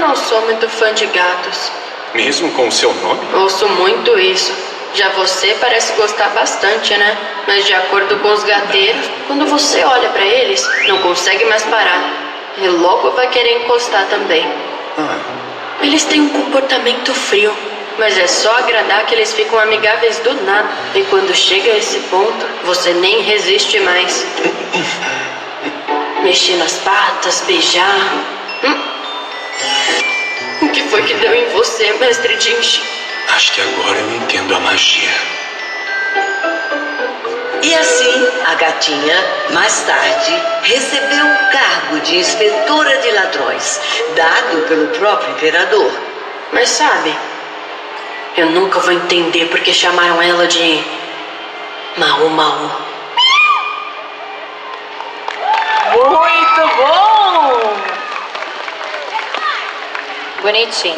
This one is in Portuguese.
não sou muito fã de gatos. Mesmo com o seu nome? Ouço muito isso. Já você parece gostar bastante, né? Mas de acordo com os gateiros, quando você olha pra eles, não consegue mais parar. E logo vai querer encostar também. Eles têm um comportamento frio, mas é só agradar que eles ficam amigáveis do nada. E quando chega a esse ponto, você nem resiste mais. Mexer nas patas, beijar. O que foi que deu em você, mestre Jinchi? Acho que agora eu entendo a magia. E assim, a gatinha, mais tarde, recebeu o cargo de inspetora de ladrões, dado pelo próprio imperador. Mas sabe, eu nunca vou entender porque chamaram ela de Mau Mau. Muito bom! Bonitinho.